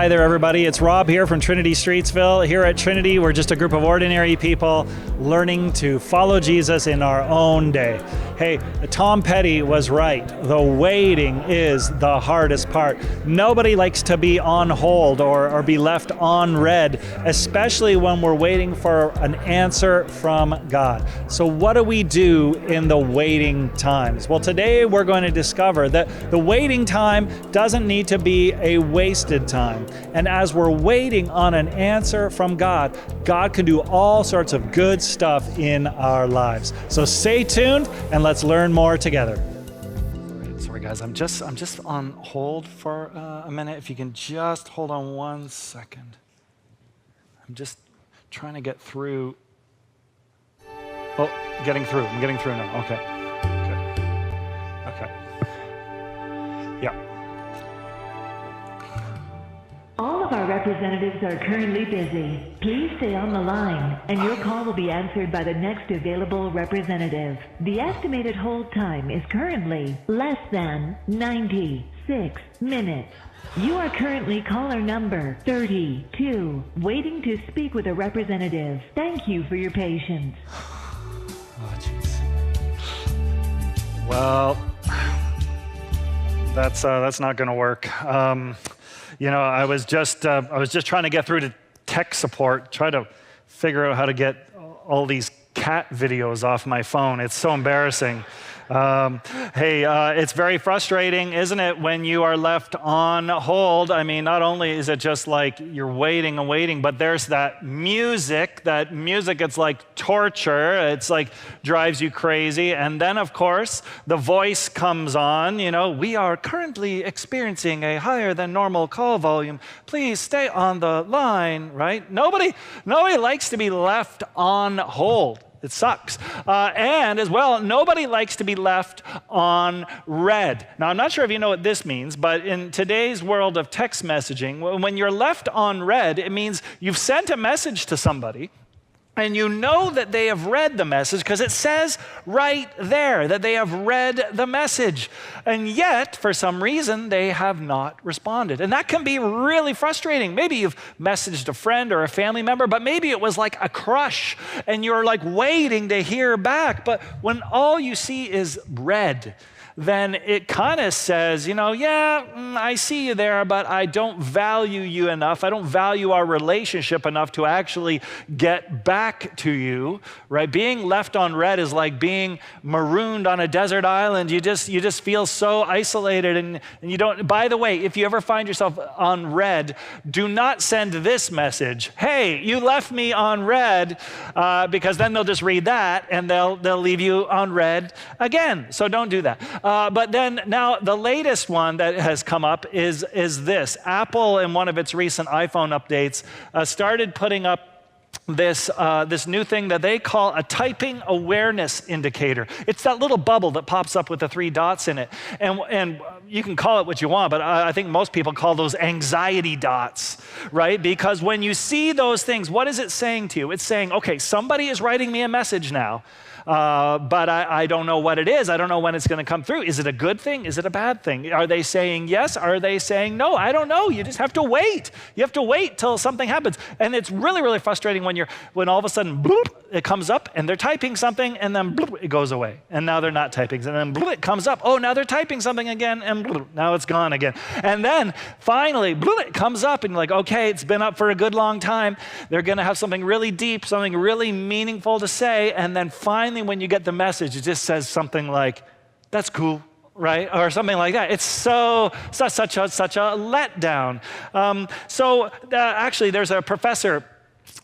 Hi there, everybody. It's Rob here from Trinity Streetsville. Here at Trinity, we're just a group of ordinary people learning to follow Jesus in our own day. Hey, Tom Petty was right. The waiting is the hardest part. Nobody likes to be on hold or be left on red, especially when we're waiting for an answer from God. So what do we do in the waiting times? Well, today we're going to discover that the waiting time doesn't need to be a wasted time. And as we're waiting on an answer from God, God can do all sorts of good stuff in our lives. So stay tuned and let's learn more together. Sorry guys, I'm just on hold for a minute. If you can just hold on 1 second. I'm just trying to get through. Oh, getting through. I'm getting through now. Okay. Yeah. All of our representatives are currently busy. Please stay on the line, and your call will be answered by the next available representative. The estimated hold time is currently less than 96 minutes. You are currently caller number 32, waiting to speak with a representative. Thank you for your patience. Oh, jeez. Well, that's not going to work. I was just trying to get through to tech support, try to figure out how to get all these cat videos off my phone. It's so embarrassing. It's very frustrating, isn't it, when you are left on hold? I mean, not only is it just like you're waiting and waiting, but there's that music. It's like torture. It's like drives you crazy. And then, of course, the voice comes on. We are currently experiencing a higher than normal call volume. Please stay on the line, right? Nobody likes to be left on hold. It sucks. And as well, nobody likes to be left on red. Now, I'm not sure if you know what this means, but in today's world of text messaging, when you're left on red, it means you've sent a message to somebody, and you know that they have read the message because it says right there that they have read the message. And yet, for some reason, they have not responded. And that can be really frustrating. Maybe you've messaged a friend or a family member, but maybe it was like a crush and you're like waiting to hear back. But when all you see is red, then it kind of says, I see you there, but I don't value you enough. I don't value our relationship enough to actually get back to you, right? Being left on red is like being marooned on a desert island. You just feel so isolated and you don't. By the way, if you ever find yourself on red, do not send this message. Hey, you left me on red, because then they'll just read that and they'll leave you on red again. So don't do that. But then now the latest one that has come up is this. Apple, in one of its recent iPhone updates, started putting up this new thing that they call a typing awareness indicator. It's that little bubble that pops up with the 3 dots in it. And you can call it what you want, but I think most people call those anxiety dots, right? Because when you see those things, what is it saying to you? It's saying, okay, somebody is writing me a message now. But I don't know what it is. I don't know when it's going to come through. Is it a good thing? Is it a bad thing? Are they saying yes? Are they saying no? I don't know. You just have to wait. You have to wait till something happens. And it's really, really frustrating when all of a sudden, bloop, it comes up and they're typing something and then bloop, it goes away. And now they're not typing. And then bloop, it comes up. Oh, now they're typing something again and bloop, now it's gone again. And then finally, bloop, it comes up and you're like, okay, it's been up for a good long time. They're going to have something really deep, something really meaningful to say. And then finally, when you get the message, it just says something like, that's cool, right? Or something like that. It's such a letdown. Actually, there's a professor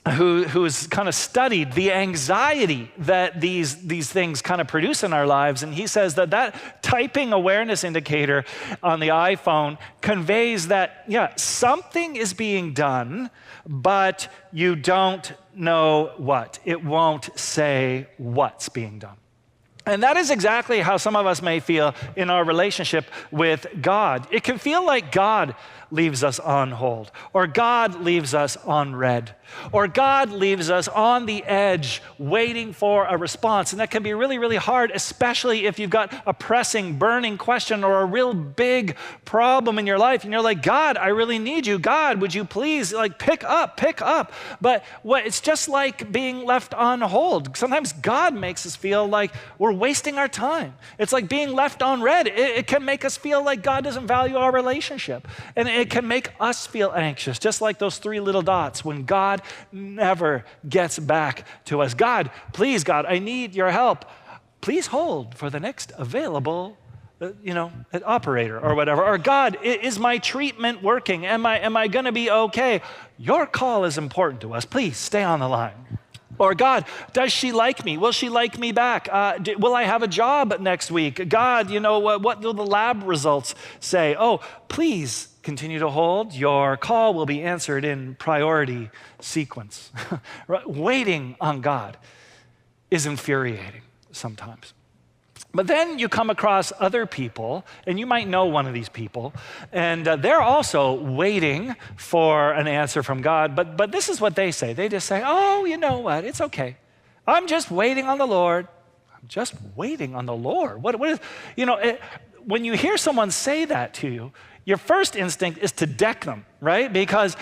who's kind of studied the anxiety that these things kind of produce in our lives. And he says that typing awareness indicator on the iPhone conveys that, something is being done, but you don't know what. It won't say what's being done. And that is exactly how some of us may feel in our relationship with God. It can feel like God leaves us on hold, or God leaves us on red, or God leaves us on the edge waiting for a response. And that can be really, really hard, especially if you've got a pressing, burning question or a real big problem in your life. And you're like, God, I really need you. God, would you please pick up? But it's just like being left on hold. Sometimes God makes us feel like we're wasting our time. It's like being left on red. It can make us feel like God doesn't value our relationship. And it can make us feel anxious, just like those 3 little dots when God never gets back to us. God, please, God, I need your help. Please hold for the next available operator or whatever. Or God, is my treatment working? Am I going to be okay? Your call is important to us. Please stay on the line. Or God, does she like me? Will she like me back? Will I have a job next week? God, what will the lab results say? Oh, please continue to hold. Your call will be answered in priority sequence. Waiting on God is infuriating sometimes. But then you come across other people, and you might know one of these people, and they're also waiting for an answer from God. But this is what they say. They just say, oh, you know what? It's okay. I'm just waiting on the Lord. I'm just waiting on the Lord. What is, when you hear someone say that to you, your first instinct is to deck them, right? Because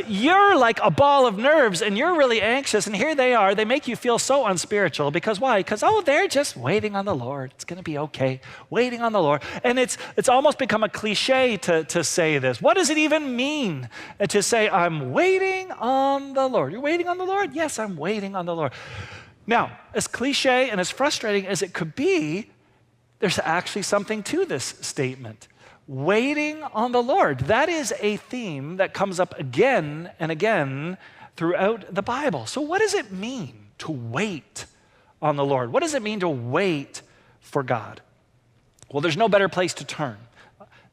you're like a ball of nerves and you're really anxious, and here they are. They make you feel so unspiritual. Because why? Because, they're just waiting on the Lord. It's going to be okay. Waiting on the Lord. And it's almost become a cliche to say this. What does it even mean to say, I'm waiting on the Lord? You're waiting on the Lord? Yes, I'm waiting on the Lord. Now, as cliche and as frustrating as it could be, there's actually something to this statement. Waiting on the Lord. That is a theme that comes up again and again throughout the Bible. So what does it mean to wait on the Lord? What does it mean to wait for God? Well, there's no better place to turn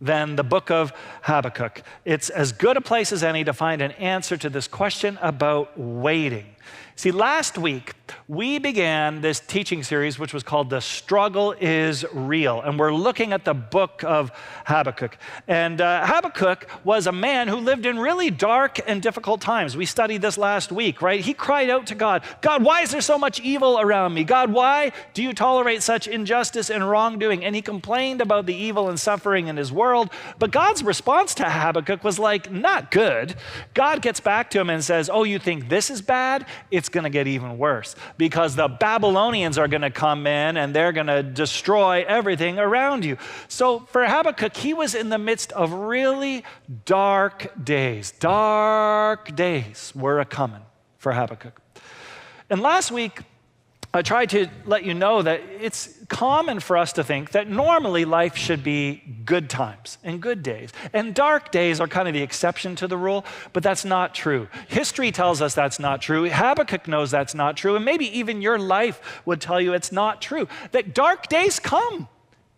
than the book of Habakkuk. It's as good a place as any to find an answer to this question about waiting. See, last week, we began this teaching series, which was called The Struggle is Real. And we're looking at the book of Habakkuk. And Habakkuk was a man who lived in really dark and difficult times. We studied this last week, right? He cried out to God, God, why is there so much evil around me? God, why do you tolerate such injustice and wrongdoing? And he complained about the evil and suffering in his world. But God's response to Habakkuk was not good. God gets back to him and says, oh, you think this is bad? It's going to get even worse, because the Babylonians are going to come in and they're going to destroy everything around you. So for Habakkuk, he was in the midst of really dark days. Dark days were a-coming for Habakkuk. And last week, I tried to let you know that it's common for us to think that normally life should be good times and good days. And dark days are kind of the exception to the rule, but that's not true. History tells us that's not true. Habakkuk knows that's not true. And maybe even your life would tell you it's not true. That dark days come.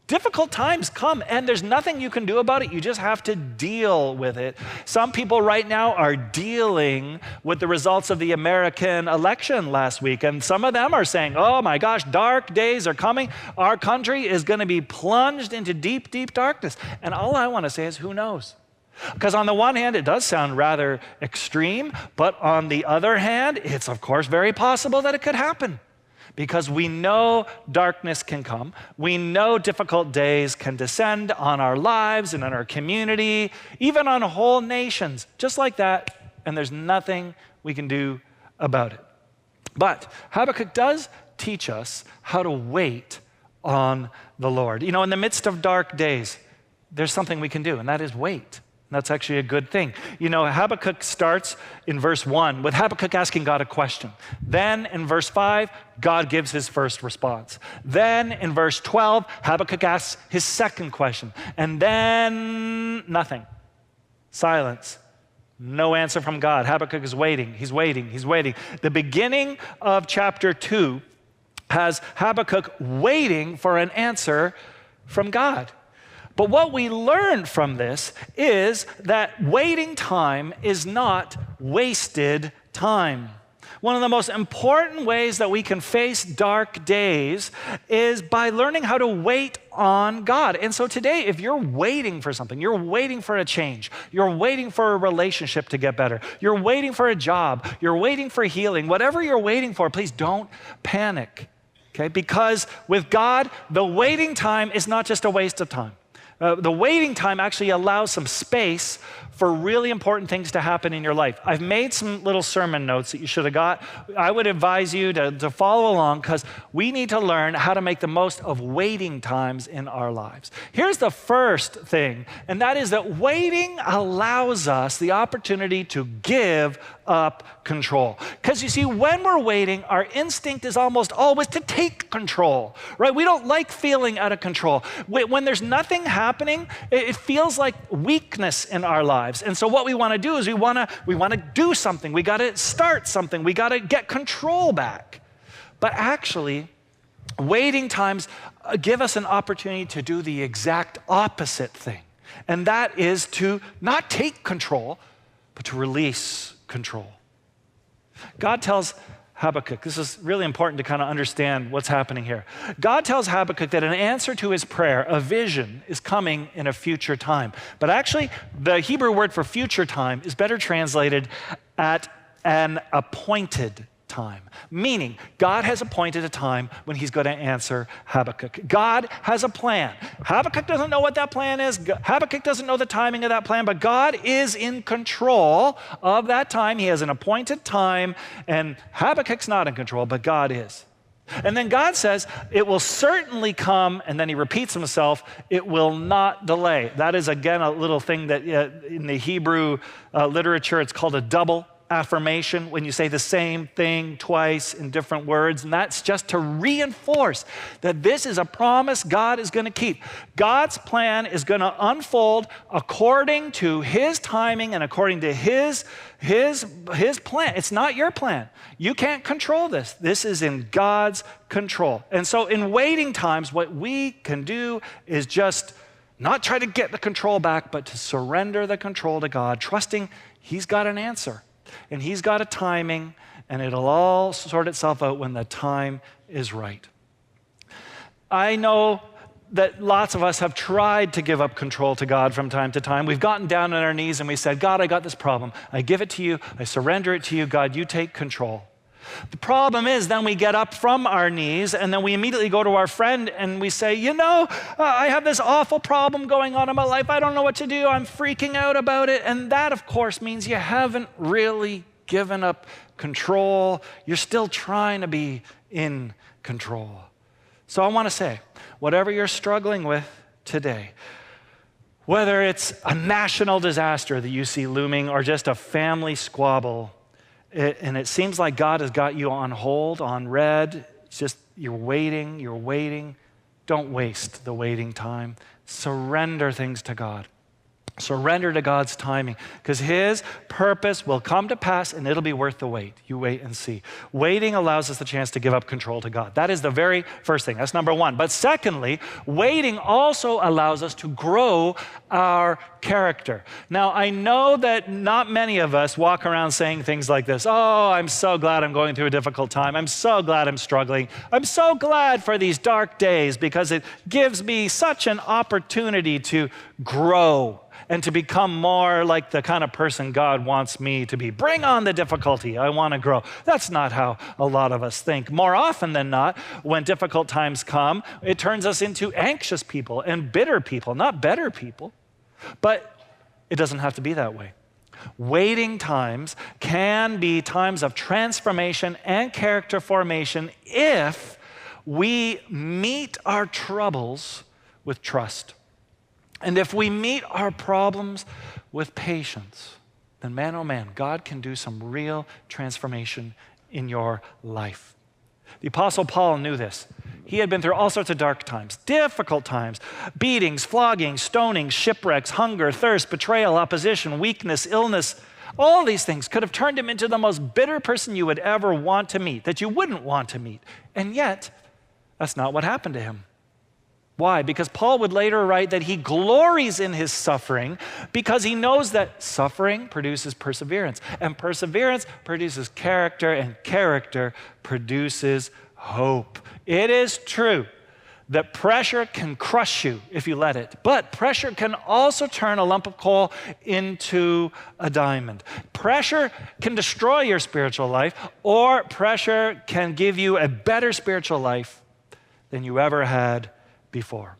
Difficult times come, and there's nothing you can do about it. You just have to deal with it. Some people right now are dealing with the results of the American election last week, and some of them are saying, oh my gosh, dark days are coming. Our country is going to be plunged into deep, deep darkness. And all I want to say is, who knows? Because on the one hand, it does sound rather extreme, but on the other hand, it's of course very possible that it could happen. Because we know darkness can come. We know difficult days can descend on our lives and on our community, even on whole nations, just like that, and there's nothing we can do about it. But Habakkuk does teach us how to wait on the Lord. In the midst of dark days, there's something we can do, and that is wait. That's actually a good thing. Habakkuk starts in verse 1 with Habakkuk asking God a question. Then in verse 5, God gives his first response. Then in verse 12, Habakkuk asks his second question. And then nothing. Silence. No answer from God. Habakkuk is waiting. He's waiting. He's waiting. The beginning of chapter 2 has Habakkuk waiting for an answer from God. But what we learn from this is that waiting time is not wasted time. One of the most important ways that we can face dark days is by learning how to wait on God. And so today, if you're waiting for something, you're waiting for a change, you're waiting for a relationship to get better, you're waiting for a job, you're waiting for healing, whatever you're waiting for, please don't panic, okay? Because with God, the waiting time is not just a waste of time. The waiting time actually allows some space for really important things to happen in your life. I've made some little sermon notes that you should have got. I would advise you to follow along because we need to learn how to make the most of waiting times in our lives. Here's the first thing, and that is that waiting allows us the opportunity to give up control. Because you see, when we're waiting, our instinct is almost always to take control, right? We don't like feeling out of control. When there's nothing happening, it feels like weakness in our lives. And so what we want to do is we want to do something. We got to start something. We got to get control back. But actually, waiting times give us an opportunity to do the exact opposite thing. And that is to not take control, but to release control. God tells Habakkuk, this is really important to kind of understand what's happening here. God tells Habakkuk that in answer to his prayer, a vision is coming in a future time. But actually, the Hebrew word for future time is better translated at an appointed time, meaning God has appointed a time when he's going to answer Habakkuk. God has a plan. Habakkuk doesn't know what that plan is. Habakkuk doesn't know the timing of that plan, but God is in control of that time. He has an appointed time, and Habakkuk's not in control, but God is. And then God says, it will certainly come, and then he repeats himself, it will not delay. That is, again, a little thing that in the Hebrew literature, it's called a double affirmation, when you say the same thing twice in different words, and that's just to reinforce that this is a promise God is going to keep. God's plan is going to unfold according to his timing and according to his plan. It's not your plan. You can't control this. This is in God's control. And so in waiting times, what we can do is just not try to get the control back, but to surrender the control to God, trusting he's got an answer. And he's got a timing, and it'll all sort itself out when the time is right. I know that lots of us have tried to give up control to God from time to time. We've gotten down on our knees and we said, God, I got this problem. I give it to you. I surrender it to you. God, you take control. The problem is then we get up from our knees and then we immediately go to our friend and we say, I have this awful problem going on in my life. I don't know what to do. I'm freaking out about it. And that, of course, means you haven't really given up control. You're still trying to be in control. So I want to say, whatever you're struggling with today, whether it's a national disaster that you see looming or just a family squabble, and it seems like God has got you on hold, on red. It's just you're waiting. Don't waste the waiting time. Surrender things to God. Surrender to God's timing, because his purpose will come to pass and it'll be worth the wait. You wait and see. Waiting allows us the chance to give up control to God. That is the very first thing. That's number one. But secondly, waiting also allows us to grow our character. Now, I know that not many of us walk around saying things like this. Oh, I'm so glad I'm going through a difficult time. I'm so glad I'm struggling. I'm so glad for these dark days because it gives me such an opportunity to grow and to become more like the kind of person God wants me to be. Bring on the difficulty. I want to grow. That's not how a lot of us think. More often than not, when difficult times come, it turns us into anxious people and bitter people, not better people. But it doesn't have to be that way. Waiting times can be times of transformation and character formation if we meet our troubles with trust. And if we meet our problems with patience, then man, oh man, God can do some real transformation in your life. The Apostle Paul knew this. He had been through all sorts of dark times, difficult times, beatings, floggings, stonings, shipwrecks, hunger, thirst, betrayal, opposition, weakness, illness. All these things could have turned him into the most bitter person you would ever want to meet, that you wouldn't want to meet. And yet, that's not what happened to him. Why? Because Paul would later write that he glories in his suffering because he knows that suffering produces perseverance, and perseverance produces character, and character produces hope. It is true that pressure can crush you if you let it, but pressure can also turn a lump of coal into a diamond. Pressure can destroy your spiritual life, or pressure can give you a better spiritual life than you ever had before.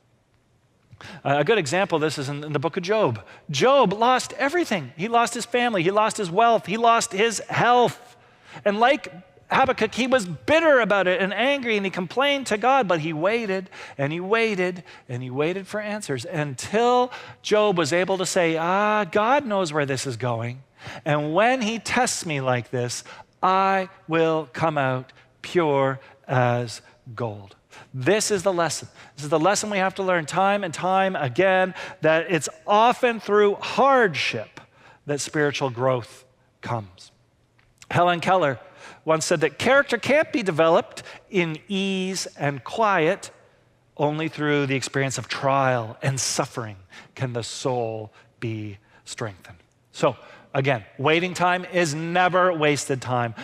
A good example of this is in the book of Job. Job lost everything. He lost his family, he lost his wealth, he lost his health. And like Habakkuk, he was bitter about it and angry, and he complained to God, but he waited and he waited and he waited for answers until Job was able to say, God knows where this is going. And when he tests me like this, I will come out pure as gold. This is the lesson. This is the lesson we have to learn time and time again, that it's often through hardship that spiritual growth comes. Helen Keller once said that character can't be developed in ease and quiet. Only through the experience of trial and suffering can the soul be strengthened. So, again, waiting time is never wasted time.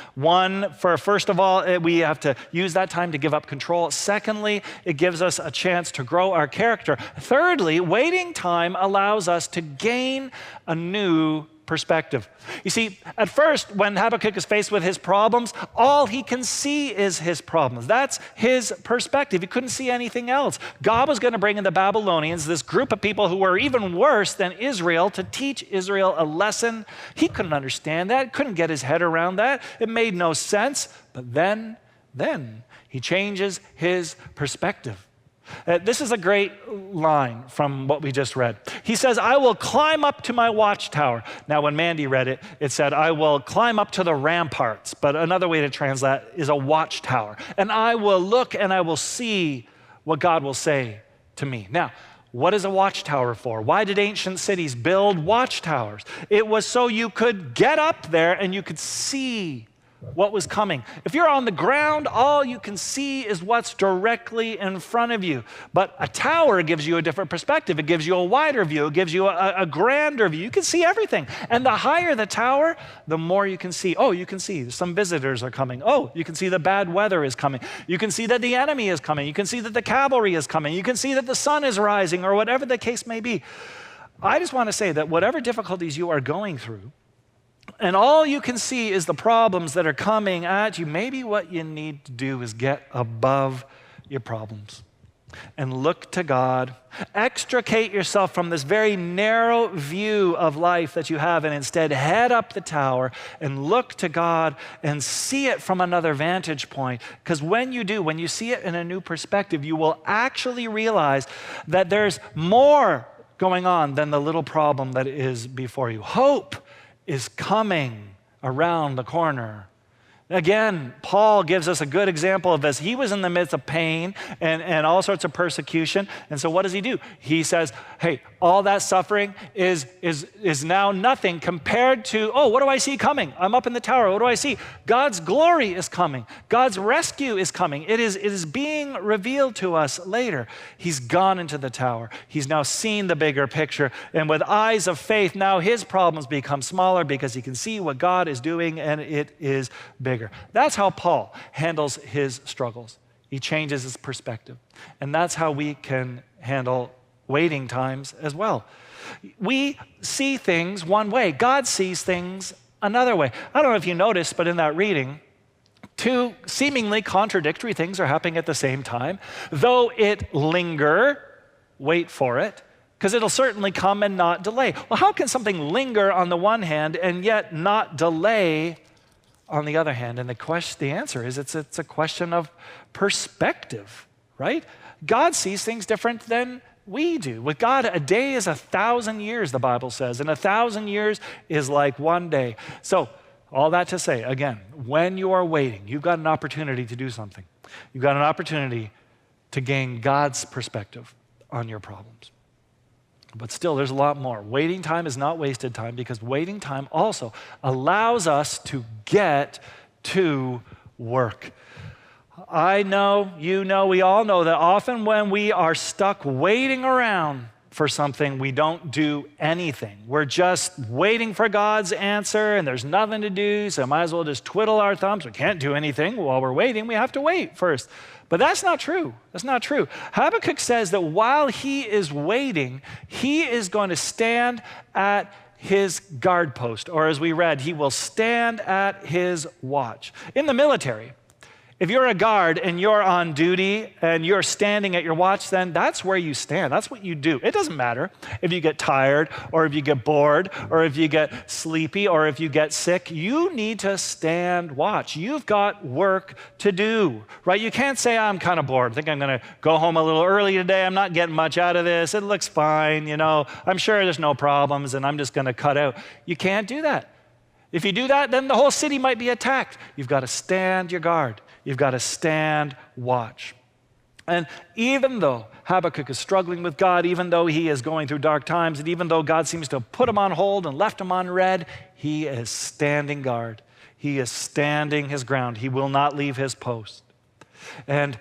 First of all, we have to use that time to give up control. Secondly, it gives us a chance to grow our character. Thirdly, waiting time allows us to gain a new perspective. You see, at first, when Habakkuk is faced with his problems, all he can see is his problems. That's his perspective. He couldn't see anything else. God was going to bring in the Babylonians, this group of people who were even worse than Israel, to teach Israel a lesson. He couldn't understand that, couldn't get his head around that. It made no sense. But then he changes his perspective. This is a great line from what we just read. He says, I will climb up to my watchtower. Now, when Mandy read it, it said, I will climb up to the ramparts. But another way to translate is a watchtower. And I will look and I will see what God will say to me. Now, what is a watchtower for? Why did ancient cities build watchtowers? It was so you could get up there and you could see what was coming. If you're on the ground, all you can see is what's directly in front of you. But a tower gives you a different perspective. It gives you a wider view. It gives you a grander view. You can see everything. And the higher the tower, the more you can see. Oh, you can see some visitors are coming. Oh, you can see the bad weather is coming. You can see that the enemy is coming. You can see that the cavalry is coming. You can see that the sun is rising, or whatever the case may be. I just want to say that whatever difficulties you are going through, and all you can see is the problems that are coming at you, maybe what you need to do is get above your problems and look to God. Extricate yourself from this very narrow view of life that you have, and instead head up the tower and look to God and see it from another vantage point. Because when you do, when you see it in a new perspective, you will actually realize that there's more going on than the little problem that is before you. Hope is coming around the corner. Again, Paul gives us a good example of this. He was in the midst of pain and all sorts of persecution. And so what does he do? He says, hey, all that suffering is now nothing compared to, what do I see coming? I'm up in the tower. What do I see? God's glory is coming. God's rescue is coming. It is being revealed to us later. He's gone into the tower. He's now seen the bigger picture. And with eyes of faith, now his problems become smaller because he can see what God is doing, and it is bigger. That's how Paul handles his struggles. He changes his perspective. And that's how we can handle waiting times as well. We see things one way. God sees things another way. I don't know if you noticed, but in that reading, two seemingly contradictory things are happening at the same time. Though it linger, wait for it, because it'll certainly come and not delay. Well, how can something linger on the one hand and yet not delay on the other hand? And the answer is it's a question of perspective, right? God sees things different than we do. With God, a day is 1,000 years, the Bible says, and 1,000 years is like one day. So all that to say, again, when you are waiting, you've got an opportunity to do something. You've got an opportunity to gain God's perspective on your problems. But still, there's a lot more. Waiting time is not wasted time, because waiting time also allows us to get to work. I know, you know, we all know that often when we are stuck waiting around for something, we don't do anything. We're just waiting for God's answer, and there's nothing to do, so might as well just twiddle our thumbs. We can't do anything while we're waiting. We have to wait first. But that's not true. That's not true. Habakkuk says that while he is waiting, he is going to stand at his guard post, or as we read, he will stand at his watch. In the military, if you're a guard and you're on duty and you're standing at your watch, then that's where you stand. That's what you do. It doesn't matter if you get tired or if you get bored or if you get sleepy or if you get sick. You need to stand watch. You've got work to do, right? You can't say, I'm kind of bored. I think I'm going to go home a little early today. I'm not getting much out of this. It looks fine. You know, I'm sure there's no problems and I'm just going to cut out. You can't do that. If you do that, then the whole city might be attacked. You've got to stand your guard. You've got to stand watch. And even though Habakkuk is struggling with God, even though he is going through dark times, and even though God seems to have put him on hold and left him on red, he is standing guard. He is standing his ground. He will not leave his post. And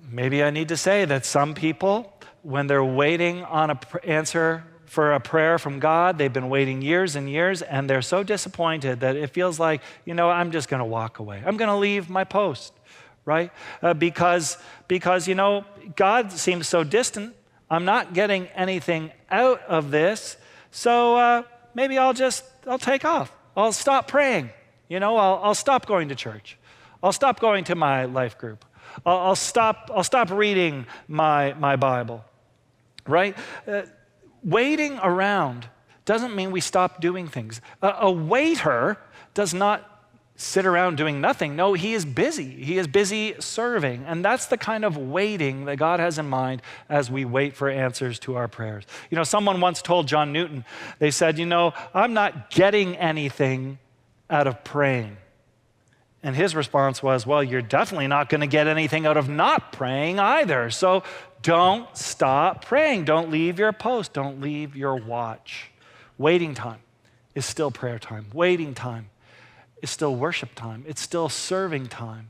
maybe I need to say that some people, when they're waiting on an answer for a prayer from God, they've been waiting years and years, and they're so disappointed that it feels like, you know, I'm just going to walk away. I'm going to leave my post, right? Because, you know, God seems so distant. I'm not getting anything out of this, so maybe I'll take off. I'll stop praying. You know, I'll stop going to church. I'll stop going to my life group. I'll stop reading my Bible, right? Waiting around doesn't mean we stop doing things. A waiter does not sit around doing nothing. No, he is busy. He is busy serving. And that's the kind of waiting that God has in mind as we wait for answers to our prayers. You know, someone once told John Newton, they said, you know, I'm not getting anything out of praying. And his response was, well, you're definitely not going to get anything out of not praying either. So don't stop praying. Don't leave your post. Don't leave your watch. Waiting time is still prayer time. Waiting time is still worship time. It's still serving time.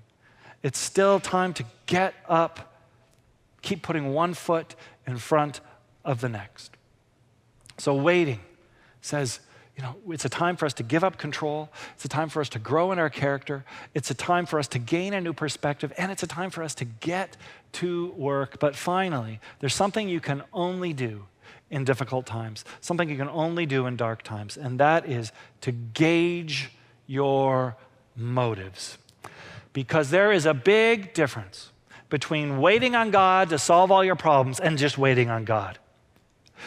It's still time to get up, keep putting one foot in front of the next. So waiting says, you know, it's a time for us to give up control. It's a time for us to grow in our character. It's a time for us to gain a new perspective. And it's a time for us to get to work. But finally, there's something you can only do in difficult times, something you can only do in dark times, and that is to gauge your motives. Because there is a big difference between waiting on God to solve all your problems and just waiting on God.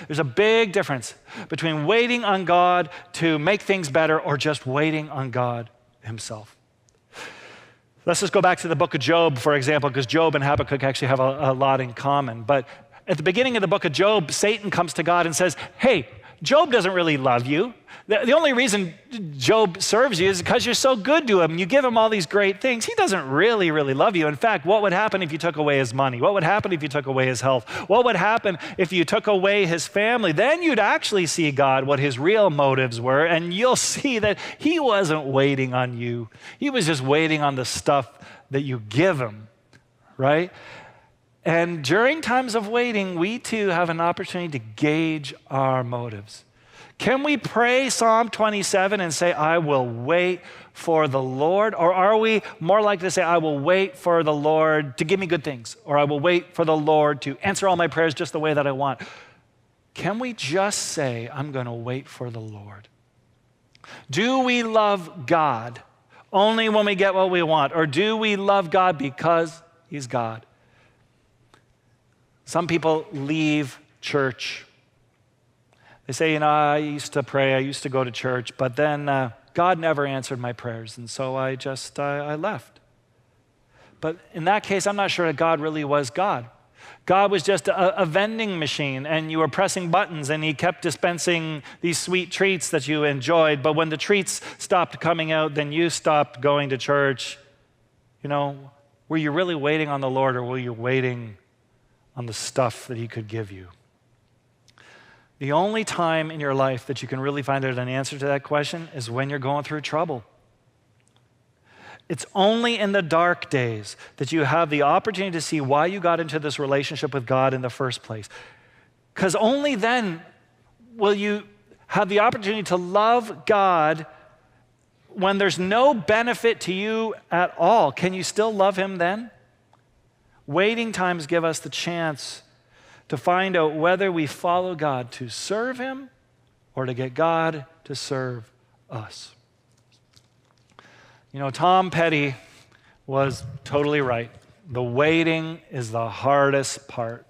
There's a big difference between waiting on God to make things better or just waiting on God himself. Let's just go back to the book of Job, for example, because Job and Habakkuk actually have a lot in common. But at the beginning of the book of Job, Satan comes to God and says, hey, Job doesn't really love you. The only reason Job serves you is because you're so good to him. You give him all these great things. He doesn't really love you. In fact, what would happen if you took away his money? What would happen if you took away his health? What would happen if you took away his family? Then you'd actually see God, what his real motives were, and you'll see that he wasn't waiting on you. He was just waiting on the stuff that you give him, right? And during times of waiting, we too have an opportunity to gauge our motives. Can we pray Psalm 27 and say, I will wait for the Lord? Or are we more likely to say, I will wait for the Lord to give me good things? Or I will wait for the Lord to answer all my prayers just the way that I want? Can we just say, I'm going to wait for the Lord? Do we love God only when we get what we want? Or do we love God because he's God? Some people leave church. They say, you know, I used to pray, I used to go to church, but then God never answered my prayers, and so I left. But in that case, I'm not sure that God really was God. God was just a vending machine, and you were pressing buttons, and he kept dispensing these sweet treats that you enjoyed, but when the treats stopped coming out, then you stopped going to church. You know, were you really waiting on the Lord, or were you waiting on the stuff that he could give you? The only time in your life that you can really find out an answer to that question is when you're going through trouble. It's only in the dark days that you have the opportunity to see why you got into this relationship with God in the first place. Because only then will you have the opportunity to love God when there's no benefit to you at all. Can you still love him then? Waiting times give us the chance to find out whether we follow God to serve him or to get God to serve us. You know, Tom Petty was totally right. The waiting is the hardest part.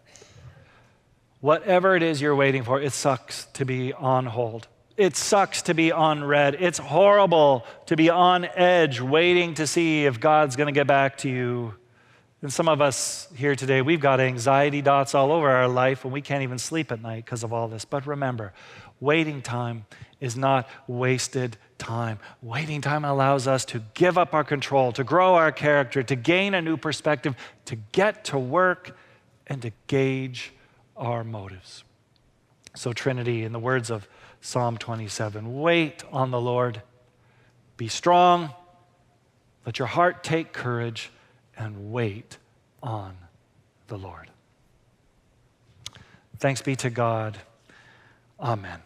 Whatever it is you're waiting for, it sucks to be on hold. It sucks to be on red. It's horrible to be on edge, waiting to see if God's going to get back to you. And some of us here today, we've got anxiety dots all over our life, and we can't even sleep at night because of all this. But remember, waiting time is not wasted time. Waiting time allows us to give up our control, to grow our character, to gain a new perspective, to get to work, and to gauge our motives. So Trinity, in the words of Psalm 27, wait on the Lord, be strong, let your heart take courage, and wait on the Lord. Thanks be to God. Amen.